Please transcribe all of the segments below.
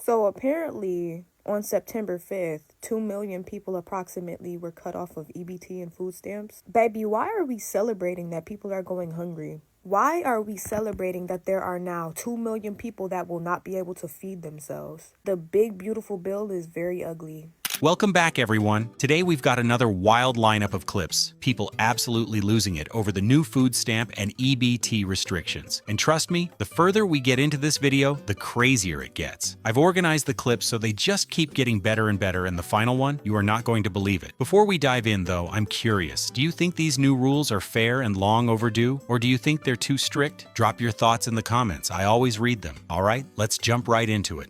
So apparently, on September 5th, 2 million people approximately were cut off of EBT and food stamps. Baby, why are we celebrating that people are going hungry? Why are we celebrating that there are now 2 million people that will not be able to feed themselves? The big, beautiful bill is very ugly. Welcome back, everyone. Today we've got another wild lineup of clips. People absolutely losing it over the new food stamp and EBT restrictions. And trust me, the further we get into this video, the crazier it gets. I've organized the clips so they just keep getting better and better, and the final one, you are not going to believe it. Before we dive in, though, I'm curious. Do you think these new rules are fair and long overdue? Or do you think they're too strict? Drop your thoughts in the comments. I always read them. All right, let's jump right into it.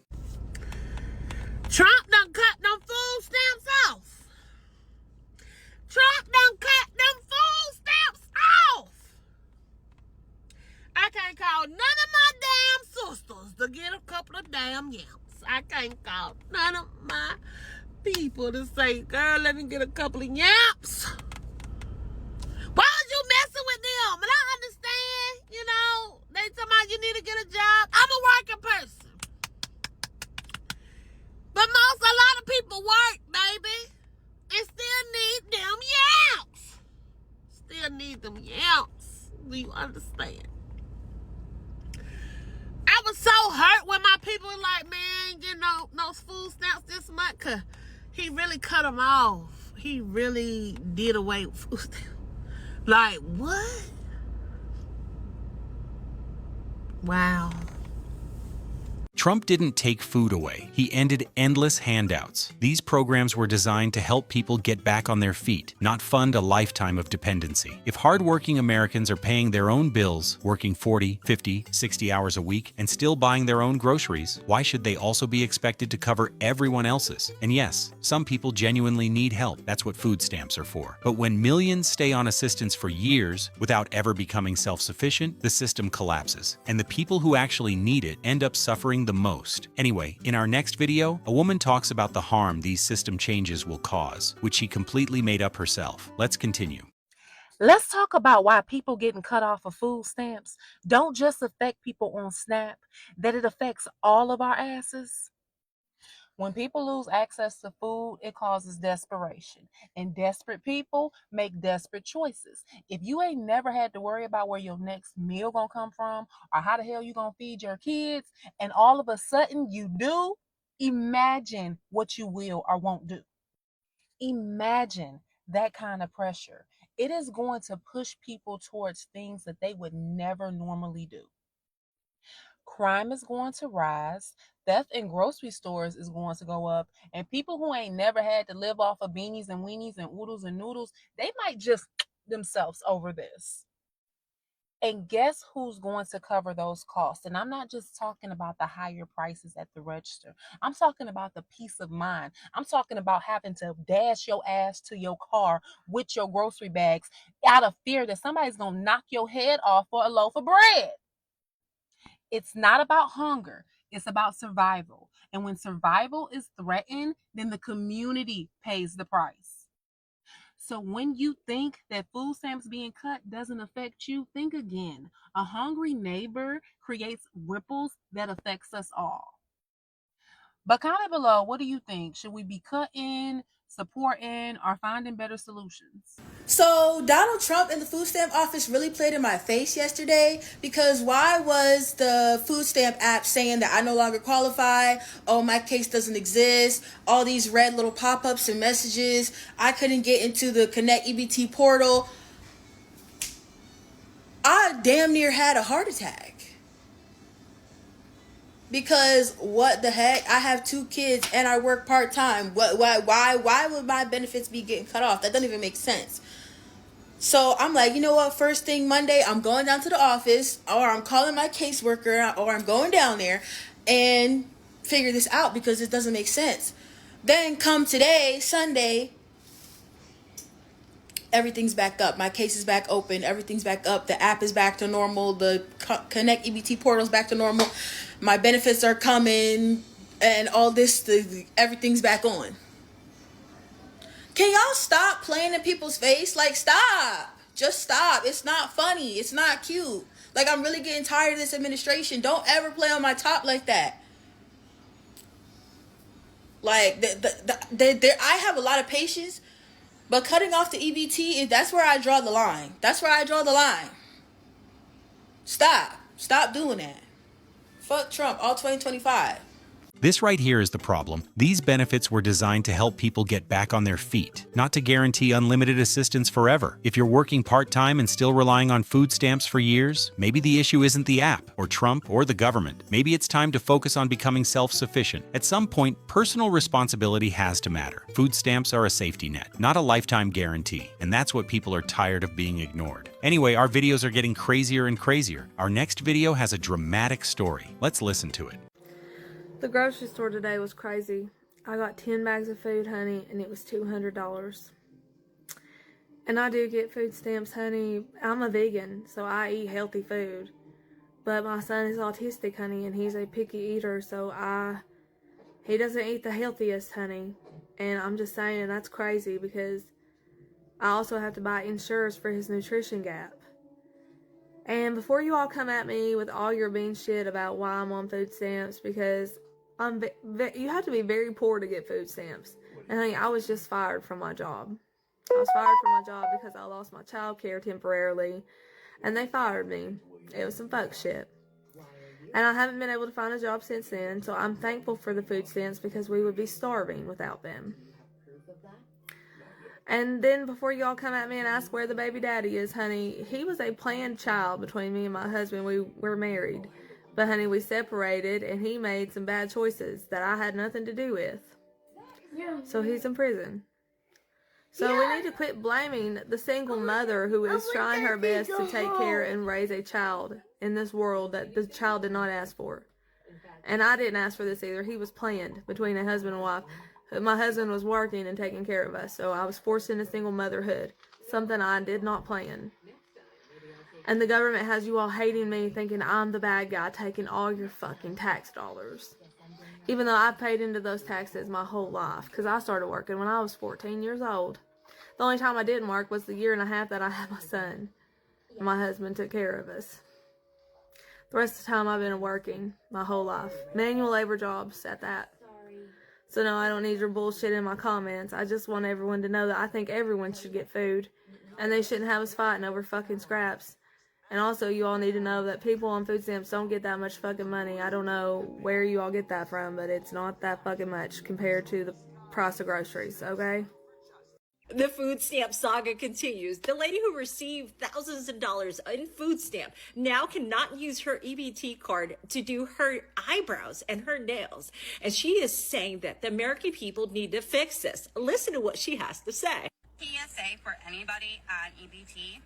Trump done cut them food stamps off. Trump done cut them food stamps off. I can't call none of my damn sisters to get a couple of damn yams. I can't call none of my people to say, girl, let me get a couple of yams. Why was you messing with them? And I understand, they talking about you need to get a job. I'm a working person. But a lot of people work, baby, and still need them yams. Still need them yams. Do you understand? I was so hurt when my people were like, man, no food stamps this month, because he really cut them off. He really did away with food stamps. Like, what? Wow. Trump didn't take food away. He ended endless handouts. These programs were designed to help people get back on their feet, not fund a lifetime of dependency. If hardworking Americans are paying their own bills, working 40, 50, 60 hours a week, and still buying their own groceries, why should they also be expected to cover everyone else's? And yes, some people genuinely need help. That's what food stamps are for. But when millions stay on assistance for years without ever becoming self-sufficient, the system collapses. And the people who actually need it end up suffering the most. Anyway, in our next video, a woman talks about the harm these system changes will cause, which she completely made up herself. Let's continue. Let's talk about why people getting cut off of food stamps don't just affect people on SNAP, that it affects all of our asses. When people lose access to food, it causes desperation. And desperate people make desperate choices. If you ain't never had to worry about where your next meal gonna come from or how the hell you gonna feed your kids, and all of a sudden you do, imagine what you will or won't do. Imagine that kind of pressure. It is going to push people towards things that they would never normally do. Crime is going to rise, theft in grocery stores is going to go up, and people who ain't never had to live off of beanies and weenies and oodles and noodles, they might just themselves over this. And guess who's going to cover those costs? And I'm not just talking about the higher prices at the register. I'm talking about the peace of mind. I'm talking about having to dash your ass to your car with your grocery bags out of fear that somebody's going to knock your head off for a loaf of bread. It's not about hunger. It's about survival. And when survival is threatened, then the community pays the price. So when you think that food stamps being cut doesn't affect you, think again. A hungry neighbor creates ripples that affects us all. But comment below, what do you think? Should we be cutting, supporting, or finding better solutions? So Donald Trump and the food stamp office really played in my face yesterday, because why was the food stamp app saying that I no longer qualify? Oh, my case doesn't exist. All these red little pop-ups and messages. I couldn't get into the Connect EBT portal. I damn near had a heart attack. Because what the heck? I have 2 kids and I work part-time. Why would my benefits be getting cut off? That doesn't even make sense. So I'm like, you know what? First thing Monday, I'm going down to the office, or I'm calling my caseworker, or I'm going down there and figure this out, because it doesn't make sense. Then come today, Sunday, everything's back up. My case is back open. Everything's back up. The app is back to normal. The Connect EBT portal is back to normal. My benefits are coming, and all this, everything's back on. Can y'all stop playing in people's face? Like, stop. Just stop. It's not funny. It's not cute. Like, I'm really getting tired of this administration. Don't ever play on my top like that. Like, I have a lot of patience, but cutting off the EBT, that's where I draw the line. That's where I draw the line. Stop doing that. Fuck Trump, all 2025. This right here is the problem. These benefits were designed to help people get back on their feet, not to guarantee unlimited assistance forever. If you're working part-time and still relying on food stamps for years, maybe the issue isn't the app, or Trump, or the government. Maybe it's time to focus on becoming self-sufficient. At some point, personal responsibility has to matter. Food stamps are a safety net, not a lifetime guarantee, and that's what people are tired of being ignored. Anyway, our videos are getting crazier and crazier. Our next video has a dramatic story. Let's listen to it. The grocery store today was crazy. I got 10 bags of food, honey, and it was $200. And I do get food stamps, honey. I'm a vegan, so I eat healthy food. But my son is autistic, honey, and he's a picky eater, so he doesn't eat the healthiest, honey. And I'm just saying, that's crazy because I also have to buy insurance for his nutrition gap. And before you all come at me with all your bean shit about why I'm on food stamps, because you have to be very poor to get food stamps. And honey, I was just fired from my job. I was fired from my job because I lost my child care temporarily, and they fired me. It was some fuck shit. And I haven't been able to find a job since then, so I'm thankful for the food stamps because we would be starving without them. And then before y'all come at me and ask where the baby daddy is, honey, he was a planned child between me and my husband. We were married. But honey, we separated and he made some bad choices that I had nothing to do with. So he's in prison. So we need to quit blaming the single mother who is trying her best to take care and raise a child in this world that the child did not ask for. And I didn't ask for this either. He was planned between a husband and wife. My husband was working and taking care of us, so I was forced into single motherhood, something I did not plan. And the government has you all hating me, thinking I'm the bad guy, taking all your fucking tax dollars. Even though I paid into those taxes my whole life, because I started working when I was 14 years old. The only time I didn't work was the year and a half that I had my son. My husband took care of us. The rest of the time I've been working my whole life. Manual labor jobs at that. So no, I don't need your bullshit in my comments. I just want everyone to know that I think everyone should get food. And they shouldn't have us fighting over fucking scraps. And also, you all need to know that people on food stamps don't get that much fucking money. I don't know where you all get that from, but it's not that fucking much compared to the price of groceries, okay? The food stamp saga continues. The lady who received thousands of dollars in food stamp now cannot use her EBT card to do her eyebrows and her nails. And she is saying that the American people need to fix this. Listen to what she has to say. PSA for anybody on EBT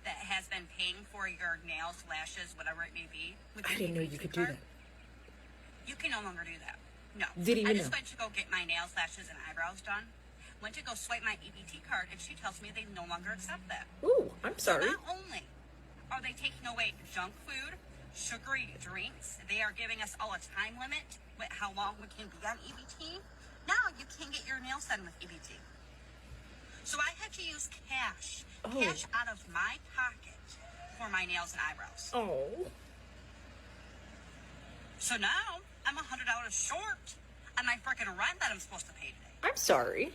that has been paying for your nails, lashes, whatever it may be. I didn't know you could do that. You can no longer do that. No. Didn't even I just know. went to go get my nails, lashes, and eyebrows done. Went to go swipe my EBT card, and she tells me they no longer accept that. Ooh, I'm sorry. So not only are they taking away junk food, sugary drinks, they are giving us all a time limit with how long we can be on EBT. Now you can't get your nails done with EBT. So I had to use cash out of my pocket for my nails and eyebrows. Oh. So now I'm $100 short on my freaking rent that I'm supposed to pay today. I'm sorry.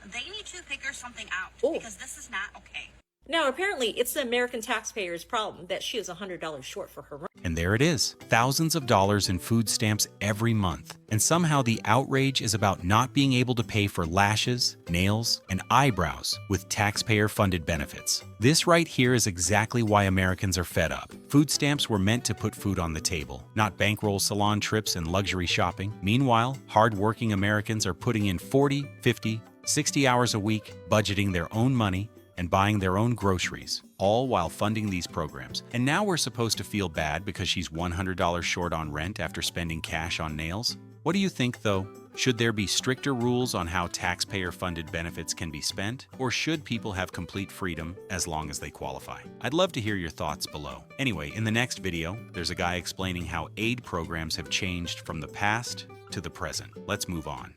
They need to figure something out because this is not okay. Now, apparently, it's the American taxpayer's problem that she is $100 short for her rent. And there it is, thousands of dollars in food stamps every month. And somehow the outrage is about not being able to pay for lashes, nails, and eyebrows with taxpayer-funded benefits. This right here is exactly why Americans are fed up. Food stamps were meant to put food on the table, not bankroll salon trips and luxury shopping. Meanwhile, hard-working Americans are putting in 40, 50, 60 hours a week, budgeting their own money, and buying their own groceries, all while funding these programs. And now we're supposed to feel bad because she's $100 short on rent after spending cash on nails? What do you think, though? Should there be stricter rules on how taxpayer-funded benefits can be spent? Or should people have complete freedom as long as they qualify? I'd love to hear your thoughts below. Anyway, in the next video, there's a guy explaining how aid programs have changed from the past to the present. Let's move on.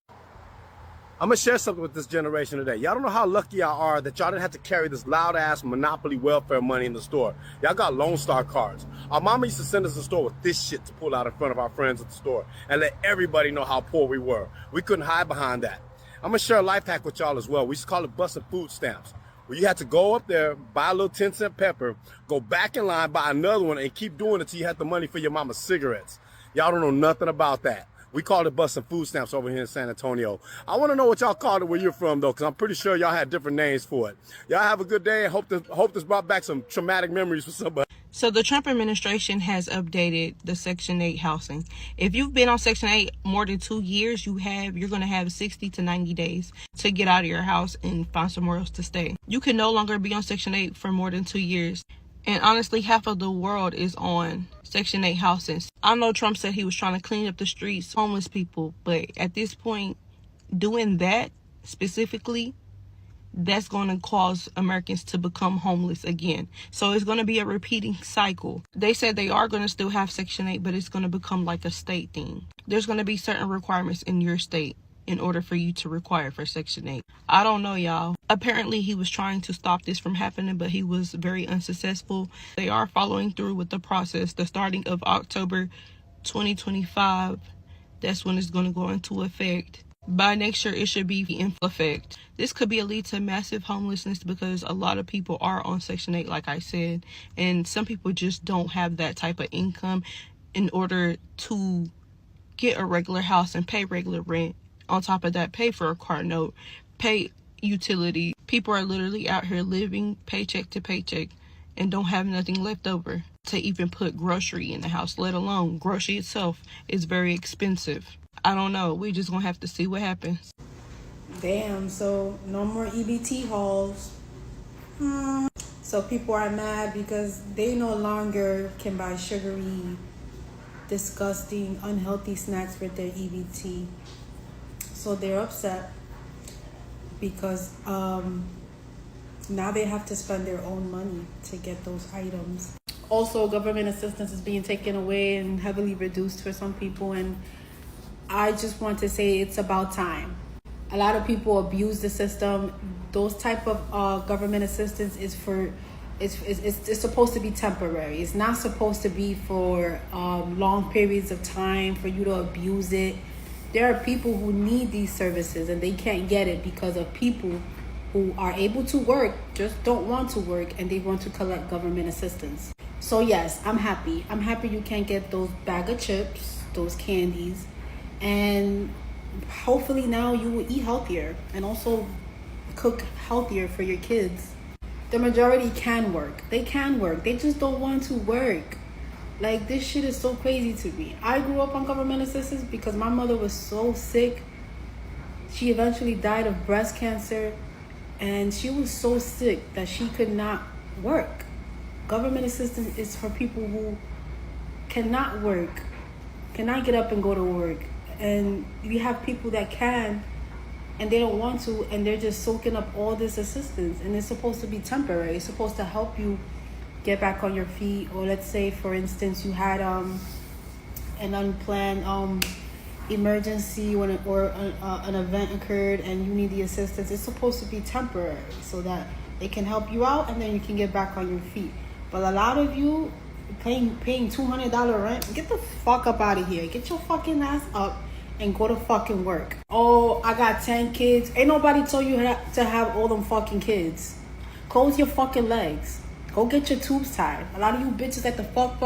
I'm gonna share something with this generation today. Y'all don't know how lucky y'all are that y'all didn't have to carry this loud ass monopoly welfare money in the store. Y'all got Lone Star cards. Our mama used to send us to the store with this shit to pull out in front of our friends at the store and let everybody know how poor we were. We couldn't hide behind that. I'm gonna share a life hack with y'all as well. We used to call it busting food stamps, where you had to go up there, buy a little 10-cent pepper, go back in line, buy another one, and keep doing it till you had the money for your mama's cigarettes. Y'all don't know nothing about that. We called it busting food stamps over here in San Antonio. I want to know what y'all called it where you're from, though, because I'm pretty sure y'all had different names for it. Y'all have a good day, and hope this brought back some traumatic memories for somebody. So the Trump administration has updated the Section 8 housing. If you've been on Section 8 more than 2 years, you're going to have 60 to 90 days to get out of your house and find somewhere else to stay. You can no longer be on Section 8 for more than 2 years. And honestly, half of the world is on Section 8 housing. I know Trump said he was trying to clean up the streets, homeless people, but at this point, doing that specifically, that's going to cause Americans to become homeless again. So it's going to be a repeating cycle. They said they are going to still have Section 8, but it's going to become like a state thing. There's going to be certain requirements in your state in order for you to require for Section 8. I don't know, y'all. Apparently, he was trying to stop this from happening, but he was very unsuccessful. They are following through with the process. The starting of October 2025, that's when it's going to go into effect. By next year, it should be in effect. This could be a lead to massive homelessness because a lot of people are on Section 8, like I said, and some people just don't have that type of income in order to get a regular house and pay regular rent. On top of that, pay for a car note, pay utility. People are literally out here living paycheck to paycheck and don't have nothing left over to even put grocery in the house, let alone grocery itself is very expensive. I don't know. We just gonna have to see what happens. Damn, so no more EBT hauls. So people are mad because they no longer can buy sugary, disgusting, unhealthy snacks with their EBT. So they're upset because now they have to spend their own money to get those items. Also, government assistance is being taken away and heavily reduced for some people, and I just want to say it's about time. A lot of people abuse the system. Those type of government assistance is for, it's supposed to be temporary. It's not supposed to be for long periods of time for you to abuse it. There are people who need these services and they can't get it because of people who are able to work, just don't want to work, and they want to collect government assistance. So yes, I'm happy. I'm happy you can't get those bag of chips, those candies, and hopefully now you will eat healthier and also cook healthier for your kids. The majority can work. They can work. They just don't want to work. Like, this shit is so crazy to me. I grew up on government assistance because my mother was so sick. She eventually died of breast cancer, and she was so sick that she could not work. Government assistance is for people who cannot work, cannot get up and go to work. And you have people that can, and they don't want to, and they're just soaking up all this assistance. And it's supposed to be temporary. It's supposed to help you get back on your feet. Or let's say, for instance, you had an unplanned emergency or an event occurred and you need the assistance. It's supposed to be temporary so that they can help you out and then you can get back on your feet. But a lot of you paying $200 rent, get the fuck up out of here. Get your fucking ass up and go to fucking work. Oh, I got 10 kids. Ain't nobody told you to have all them fucking kids. Close your fucking legs. Go get your tubes tied. A lot of you bitches at the fuck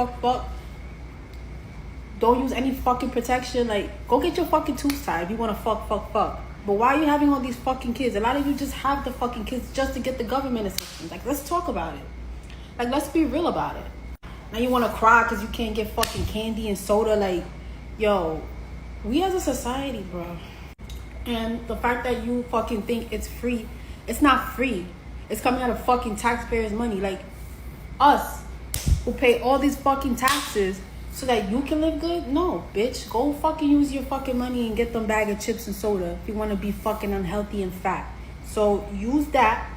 don't use any fucking protection. Like, go get your fucking tubes tied if you want to fuck. But why are you having all these fucking kids? A lot of you just have the fucking kids just to get the government assistance. Like, let's talk about it. Like, let's be real about it. Now you want to cry because you can't get fucking candy and soda. Like, yo, we as a society, bro. And the fact that you fucking think it's free, it's not free. It's coming out of fucking taxpayers' money. Like, us who pay all these fucking taxes so that you can live good? No, bitch. Go fucking use your fucking money and get them bag of chips and soda if you want to be fucking unhealthy and fat. So use that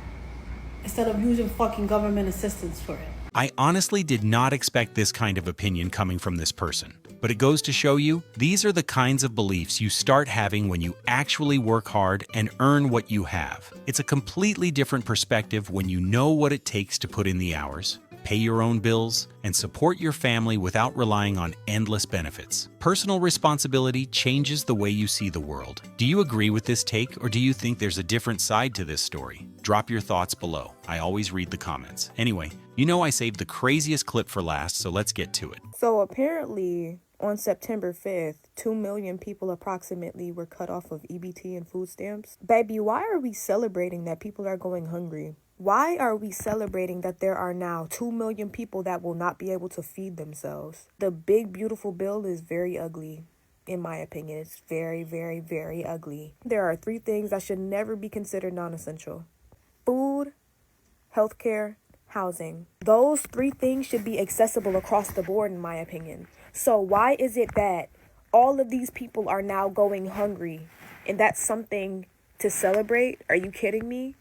instead of using fucking government assistance for it. I honestly did not expect this kind of opinion coming from this person. But it goes to show you, these are the kinds of beliefs you start having when you actually work hard and earn what you have. It's a completely different perspective when you know what it takes to put in the hours, pay your own bills, and support your family without relying on endless benefits. Personal responsibility changes the way you see the world. Do you agree with this take, or do you think there's a different side to this story? Drop your thoughts below. I always read the comments. Anyway, you know I saved the craziest clip for last, so let's get to it. So apparently, on September 5th, 2 million people approximately were cut off of EBT and food stamps. Baby, why are we celebrating that people are going hungry? Why are we celebrating that there are now 2 million people that will not be able to feed themselves? The big, beautiful bill is very ugly. In my opinion, it's very, very, very ugly. There are 3 things that should never be considered non-essential: food, healthcare, housing. Those 3 things should be accessible across the board, in my opinion. So why is it that all of these people are now going hungry and that's something to celebrate? Are you kidding me?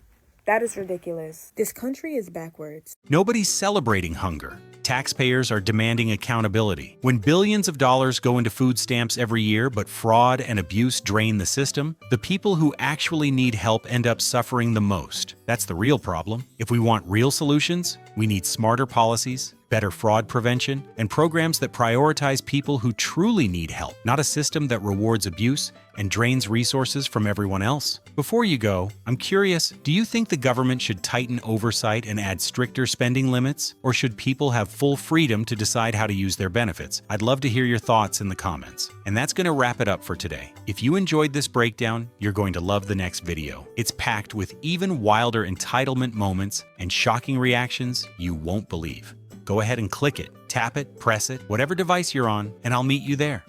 That is ridiculous. This country is backwards. Nobody's celebrating hunger. Taxpayers are demanding accountability. When billions of dollars go into food stamps every year, but fraud and abuse drain the system, the people who actually need help end up suffering the most. That's the real problem. If we want real solutions, we need smarter policies, better fraud prevention, and programs that prioritize people who truly need help, not a system that rewards abuse and drains resources from everyone else. Before you go, I'm curious, do you think the government should tighten oversight and add stricter spending limits? Or should people have full freedom to decide how to use their benefits? I'd love to hear your thoughts in the comments. And that's going to wrap it up for today. If you enjoyed this breakdown, you're going to love the next video. It's packed with even wilder entitlement moments and shocking reactions you won't believe. Go ahead and click it, tap it, press it, whatever device you're on, and I'll meet you there.